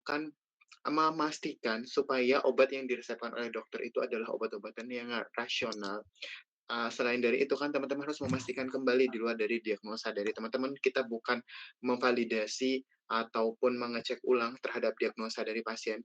akan memastikan supaya obat yang diresepkan oleh dokter itu adalah obat-obatan yang rasional. Selain dari itu kan teman-teman harus memastikan kembali di luar dari diagnosa dari teman-teman, kita bukan memvalidasi ataupun mengecek ulang terhadap diagnosa dari pasien,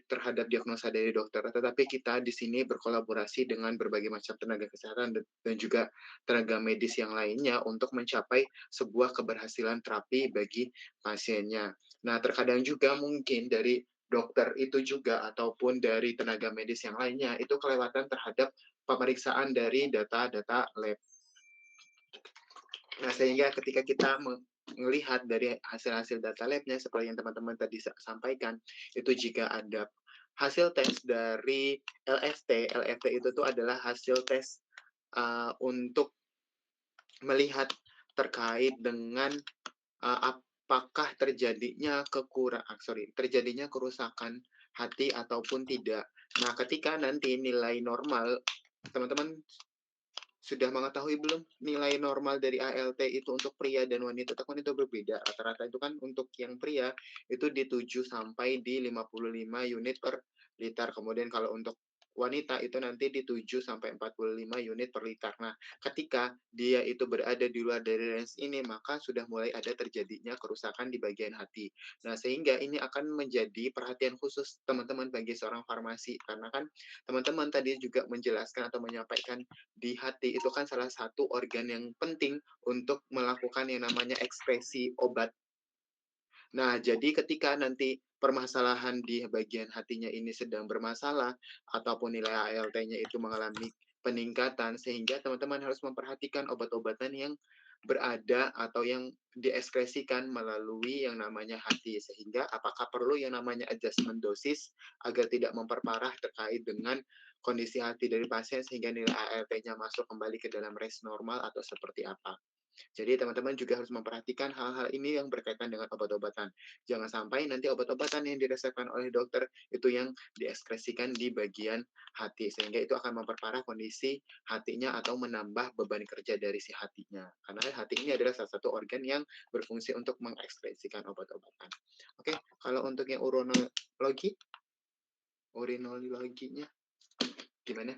terhadap diagnosa dari dokter, tetapi kita di sini berkolaborasi dengan berbagai macam tenaga kesehatan dan juga tenaga medis yang lainnya untuk mencapai sebuah keberhasilan terapi bagi pasiennya. Nah, terkadang juga mungkin dari dokter itu juga ataupun dari tenaga medis yang lainnya itu kelewatan terhadap pemeriksaan dari data-data lab. Nah, sehingga ketika kita melihat dari hasil-hasil data labnya seperti yang teman-teman tadi sampaikan, itu jika ada hasil tes dari LFT, LFT itu tuh adalah hasil tes untuk melihat terkait dengan apakah terjadinya kerusakan hati ataupun tidak. Nah, ketika nanti nilai normal, teman-teman sudah mengetahui belum nilai normal dari ALT itu untuk pria dan wanita itu kan itu berbeda. Rata-rata itu kan untuk yang pria itu di 7 sampai di 55 unit per liter. Kemudian kalau untuk wanita itu nanti di 7 sampai 45 unit per liter. Nah, ketika dia itu berada di luar dari range ini, maka sudah mulai ada terjadinya kerusakan di bagian hati. Nah, sehingga ini akan menjadi perhatian khusus teman-teman bagi seorang farmasi. Karena kan teman-teman tadi juga menjelaskan atau menyampaikan di hati itu kan salah satu organ yang penting untuk melakukan yang namanya ekspresi obat. Nah, jadi ketika nanti permasalahan di bagian hatinya ini sedang bermasalah ataupun nilai ALT-nya itu mengalami peningkatan, sehingga teman-teman harus memperhatikan obat-obatan yang berada atau yang diekskresikan melalui yang namanya hati, sehingga apakah perlu yang namanya adjustment dosis agar tidak memperparah terkait dengan kondisi hati dari pasien sehingga nilai ALT-nya masuk kembali ke dalam range normal atau seperti apa. Jadi teman-teman juga harus memperhatikan hal-hal ini yang berkaitan dengan obat-obatan. Jangan sampai nanti obat-obatan yang diresepkan oleh dokter itu yang diekspresikan di bagian hati, sehingga itu akan memperparah kondisi hatinya atau menambah beban kerja dari si hatinya. Karena hati ini adalah salah satu organ yang berfungsi untuk mengekspresikan obat-obatan. Oke, kalau untuk yang urinologinya gimana?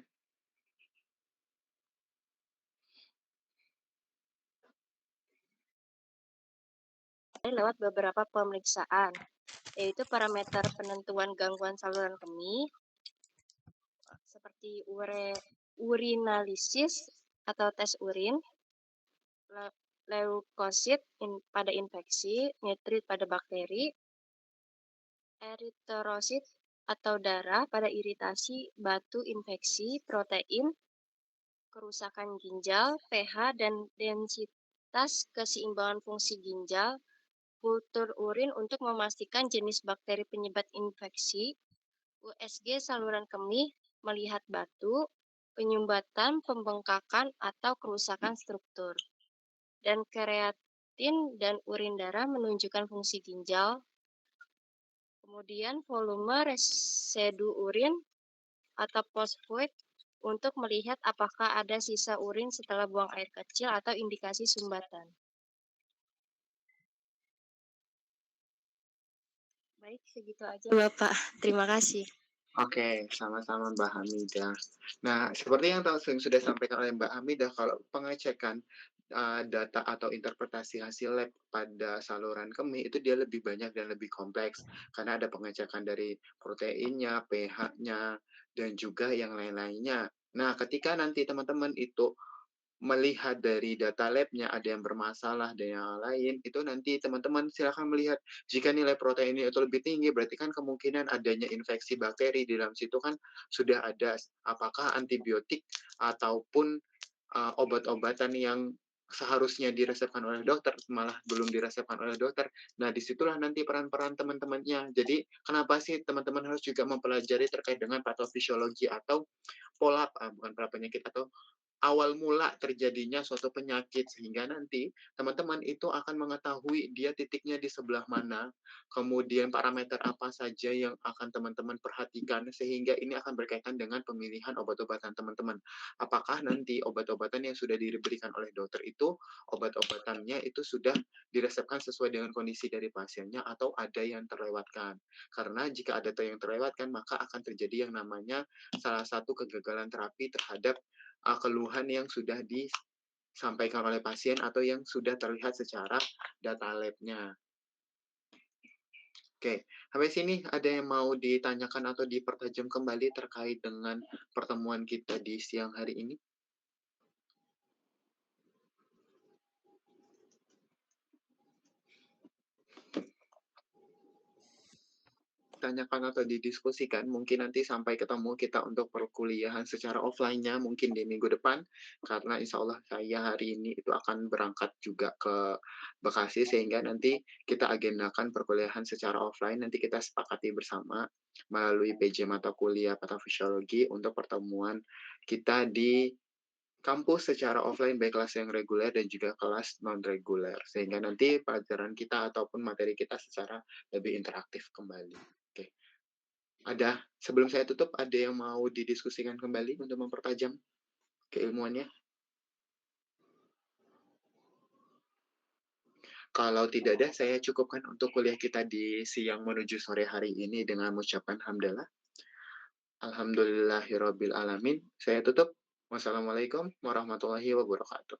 Lewat beberapa pemeriksaan, yaitu parameter penentuan gangguan saluran kemih, seperti urinalisis atau tes urin, leukosit pada infeksi, nitrit pada bakteri, eritrosit atau darah pada iritasi, batu, infeksi, protein, kerusakan ginjal, pH, dan densitas keseimbangan fungsi ginjal, kultur urin untuk memastikan jenis bakteri penyebab infeksi, USG saluran kemih melihat batu, penyumbatan, pembengkakan, atau kerusakan struktur, dan kreatin dan urin darah menunjukkan fungsi ginjal. Kemudian volume residu urin atau postvoid untuk melihat apakah ada sisa urin setelah buang air kecil atau indikasi sumbatan. Baik, segitu aja Bapak. Terima kasih. Oke, sama-sama Mbak Hamidah. Nah, seperti yang sudah disampaikan oleh Mbak Hamidah, kalau pengecekan data atau interpretasi hasil lab pada saluran kemih itu dia lebih banyak dan lebih kompleks karena ada pengecekan dari proteinnya, pH-nya, dan juga yang lain-lainnya. Nah, ketika nanti teman-teman itu melihat dari data labnya ada yang bermasalah dan yang lain, itu nanti teman-teman silakan melihat jika nilai proteinnya itu lebih tinggi, berarti kan kemungkinan adanya infeksi bakteri di dalam situ kan sudah ada apakah antibiotik ataupun obat-obatan yang seharusnya diresepkan oleh dokter malah belum diresepkan oleh dokter. Nah, disitulah nanti peran-peran teman-temannya. Jadi, kenapa sih teman-teman harus juga mempelajari terkait dengan patofisiologi atau pola bukan pola penyakit atau awal mula terjadinya suatu penyakit, sehingga nanti teman-teman itu akan mengetahui dia titiknya di sebelah mana, kemudian parameter apa saja yang akan teman-teman perhatikan, sehingga ini akan berkaitan dengan pemilihan obat-obatan teman-teman. Apakah nanti obat-obatan yang sudah diberikan oleh dokter itu, obat-obatannya itu sudah diresepkan sesuai dengan kondisi dari pasiennya atau ada yang terlewatkan. Karena jika ada yang terlewatkan, maka akan terjadi yang namanya salah satu kegagalan terapi terhadap keluhan yang sudah disampaikan oleh pasien atau yang sudah terlihat secara data lab-nya. Oke, sampai sini ada yang mau ditanyakan atau dipertajam kembali terkait dengan pertemuan kita di siang hari ini? Tanyakan atau didiskusikan, mungkin nanti sampai ketemu kita untuk perkuliahan secara offline-nya mungkin di minggu depan, karena insya Allah saya hari ini itu akan berangkat juga ke Bekasi, sehingga nanti kita agendakan perkuliahan secara offline, nanti kita sepakati bersama melalui PJ mata kuliah patofisiologi untuk pertemuan kita di kampus secara offline, baik kelas yang reguler dan juga kelas non reguler, sehingga nanti pelajaran kita ataupun materi kita secara lebih interaktif kembali. Oke. Sebelum saya tutup, ada yang mau didiskusikan kembali untuk mempertajam keilmuannya? Kalau tidak ada, saya cukupkan untuk kuliah kita di siang menuju sore hari ini dengan mengucapkan hamdalah. Alhamdulillahirabbil alamin. Saya tutup. Wassalamualaikum warahmatullahi wabarakatuh.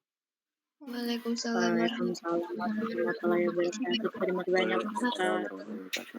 Waalaikumsalam Waalaikumsalam warahmatullahi warahmatullahi wabarakatuh. Terima banyak Waalaikumsalam Ustaz. warahmatullahi wabarakatuh.